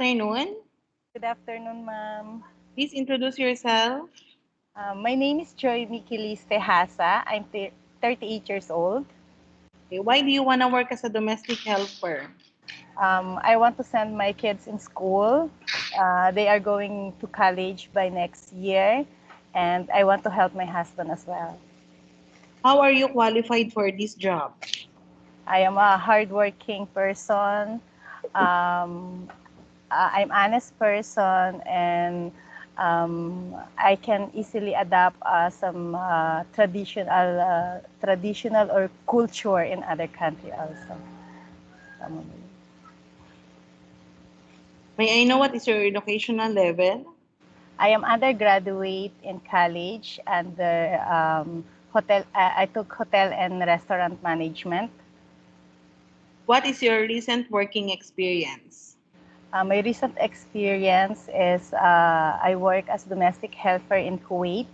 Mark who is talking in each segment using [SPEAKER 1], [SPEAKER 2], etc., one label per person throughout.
[SPEAKER 1] Afternoon.
[SPEAKER 2] Good afternoon, ma'am.
[SPEAKER 1] Please introduce yourself.
[SPEAKER 2] My name is Jhoymie Tejasa. I'm 38 years old.
[SPEAKER 1] Okay, why do you want to work as a domestic helper?
[SPEAKER 2] I want to send my kids in school. They are going to college by next year, and I want to help my husband as well.
[SPEAKER 1] How are you qualified for this job?
[SPEAKER 2] I am a hardworking person. Um, I'm honest person, and I can easily adapt some traditional or culture in other country also.
[SPEAKER 1] May I know what is your educational level?
[SPEAKER 2] I am undergraduate in college under hotel. I took hotel and restaurant management.
[SPEAKER 1] What is your recent working experience?
[SPEAKER 2] My recent experience is I work as domestic helper in Kuwait.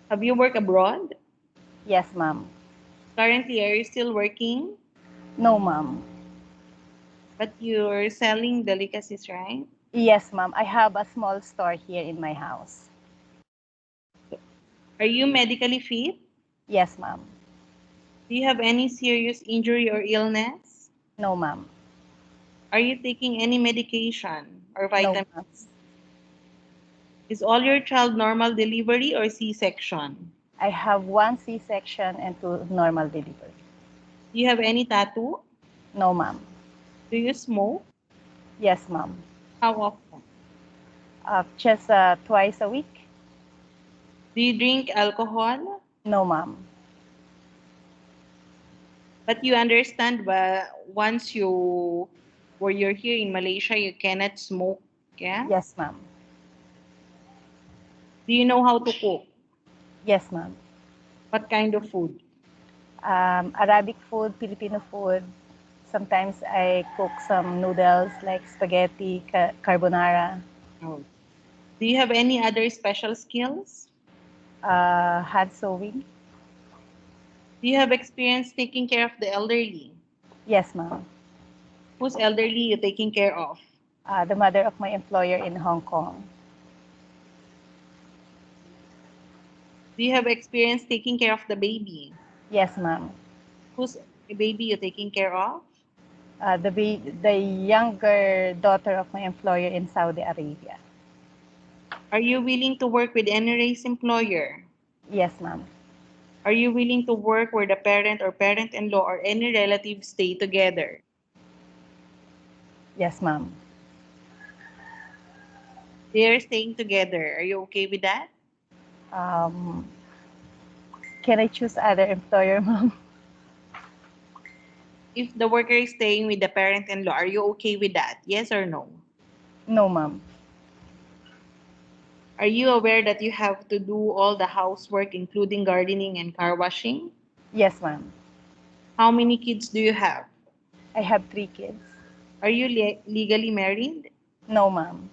[SPEAKER 1] Have you worked abroad?
[SPEAKER 2] Yes, ma'am.
[SPEAKER 1] Currently, are you still working?
[SPEAKER 2] No, ma'am.
[SPEAKER 1] But you're selling delicacies, right?
[SPEAKER 2] Yes, ma'am. I have a small store here in my house.
[SPEAKER 1] Are you medically fit?
[SPEAKER 2] Yes, ma'am.
[SPEAKER 1] Do you have any serious injury or illness?
[SPEAKER 2] No, ma'am.
[SPEAKER 1] Are you taking any medication or
[SPEAKER 2] No, ma'am.
[SPEAKER 1] vitamins? Is all your child normal delivery or C-section?
[SPEAKER 2] I have one C-section and two normal delivery.
[SPEAKER 1] Do you have any tattoo?
[SPEAKER 2] No, ma'am.
[SPEAKER 1] Do you smoke?
[SPEAKER 2] Yes, ma'am.
[SPEAKER 1] How often?
[SPEAKER 2] Just twice a week.
[SPEAKER 1] Do you drink alcohol?
[SPEAKER 2] No, ma'am.
[SPEAKER 1] But you understand once you're here in Malaysia, you cannot smoke, yeah?
[SPEAKER 2] Yes, ma'am.
[SPEAKER 1] Do you know how to cook?
[SPEAKER 2] Yes, ma'am.
[SPEAKER 1] What kind of food?
[SPEAKER 2] Arabic food, Filipino food. Sometimes I cook some noodles like spaghetti, carbonara,
[SPEAKER 1] Oh. Do you have any other special skills?
[SPEAKER 2] hand sewing.
[SPEAKER 1] Do you have experience taking care of the elderly?
[SPEAKER 2] Yes, ma'am.
[SPEAKER 1] Whose elderly you taking care of?
[SPEAKER 2] The mother of my employer in Hong Kong.
[SPEAKER 1] Do you have experience taking care of the baby?
[SPEAKER 2] Yes, ma'am.
[SPEAKER 1] Whose baby you taking care of?
[SPEAKER 2] The younger daughter of my employer in Saudi Arabia.
[SPEAKER 1] Are you willing to work with any race employer?
[SPEAKER 2] Yes, ma'am.
[SPEAKER 1] Are you willing to work where the parent or parent-in-law or any relative stay together?
[SPEAKER 2] Yes, ma'am.
[SPEAKER 1] They are staying together. Are you okay with that?
[SPEAKER 2] Um, can I choose other employer, ma'am?
[SPEAKER 1] If the worker is staying with the parent-in-law, are you okay with that? Yes or no?
[SPEAKER 2] No, ma'am.
[SPEAKER 1] Are you aware that you have to do all the housework, including gardening and car washing?
[SPEAKER 2] Yes, ma'am.
[SPEAKER 1] How many kids do you have?
[SPEAKER 2] I have 3 kids.
[SPEAKER 1] Are you legally married?
[SPEAKER 2] No, ma'am.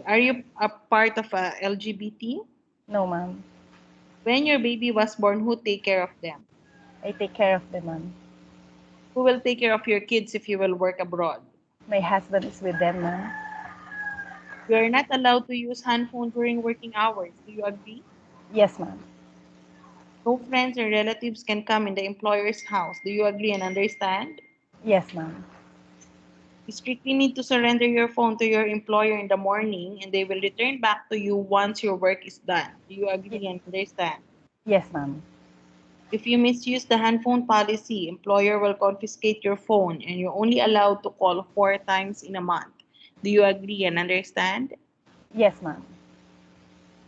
[SPEAKER 1] Are you a part of a LGBT?
[SPEAKER 2] No, ma'am.
[SPEAKER 1] When your baby was born, who take care of them?
[SPEAKER 2] I take care of them, ma'am.
[SPEAKER 1] Who will take care of your kids if you will work abroad?
[SPEAKER 2] My husband is with them, ma'am.
[SPEAKER 1] You are not allowed to use handphone during working hours. Do you agree?
[SPEAKER 2] Yes, ma'am.
[SPEAKER 1] No friends or relatives can come in the employer's house. Do you agree and understand?
[SPEAKER 2] Yes, ma'am.
[SPEAKER 1] You strictly need to surrender your phone to your employer in the morning and they will return back to you once your work is done. Do you
[SPEAKER 2] Ye-
[SPEAKER 1] agree and understand?
[SPEAKER 2] yes, ma'am.
[SPEAKER 1] If you misuse the handphone policy, employer will confiscate your phone and you're only allowed to call 4 times in a month. Do you agree and understand?
[SPEAKER 2] Yes, ma'am.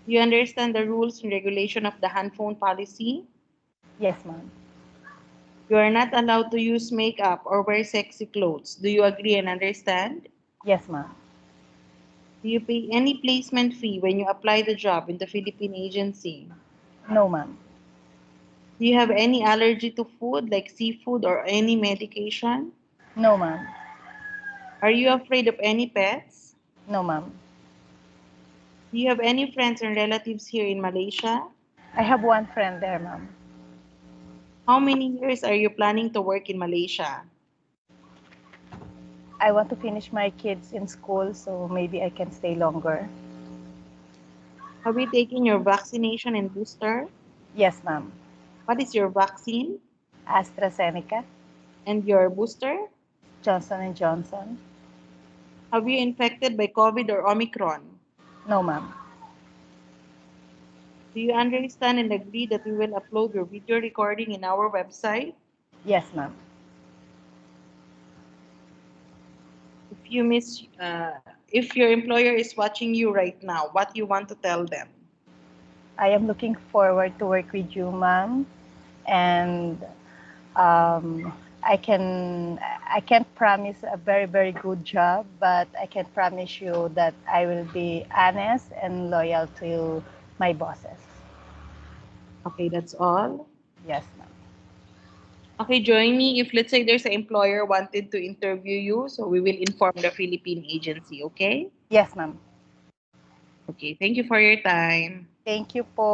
[SPEAKER 1] Do you understand the rules and regulation of the handphone policy?
[SPEAKER 2] Yes, ma'am.
[SPEAKER 1] You are not allowed to use makeup or wear sexy clothes. Do you agree and understand?
[SPEAKER 2] Yes, ma'am.
[SPEAKER 1] Do you pay any placement fee when you apply the job in the Philippine agency?
[SPEAKER 2] No, ma'am.
[SPEAKER 1] Do you have any allergy to food like seafood or any medication?
[SPEAKER 2] No, ma'am.
[SPEAKER 1] Are you afraid of any pets?
[SPEAKER 2] No, ma'am.
[SPEAKER 1] Do you have any friends and relatives here in Malaysia?
[SPEAKER 2] I have one friend there, ma'am.
[SPEAKER 1] How many years are you planning to work in Malaysia?
[SPEAKER 2] I want to finish my kids in school, so maybe I can stay longer.
[SPEAKER 1] Have you taken your vaccination and booster?
[SPEAKER 2] Yes, ma'am.
[SPEAKER 1] What is your vaccine
[SPEAKER 2] AstraZeneca,
[SPEAKER 1] and your booster?
[SPEAKER 2] Johnson and Johnson.
[SPEAKER 1] Have you infected by COVID or Omicron?
[SPEAKER 2] No, ma'am.
[SPEAKER 1] Do you understand and agree that we will upload your video recording in our website?
[SPEAKER 2] Yes, ma'am.
[SPEAKER 1] If your employer is watching you right now, what you want to tell them?
[SPEAKER 2] I am looking forward to work with you, ma'am. And um, I can't promise a very good job, but I can promise you that I will be honest and loyal to my bosses.
[SPEAKER 1] Okay, that's all.
[SPEAKER 2] Yes, ma'am.
[SPEAKER 1] Okay, join me if let's say there's an employer wanted to interview you, so we will inform the Philippine agency, okay?
[SPEAKER 2] Yes, ma'am.
[SPEAKER 1] Okay, thank you for your time.
[SPEAKER 2] Thank you po.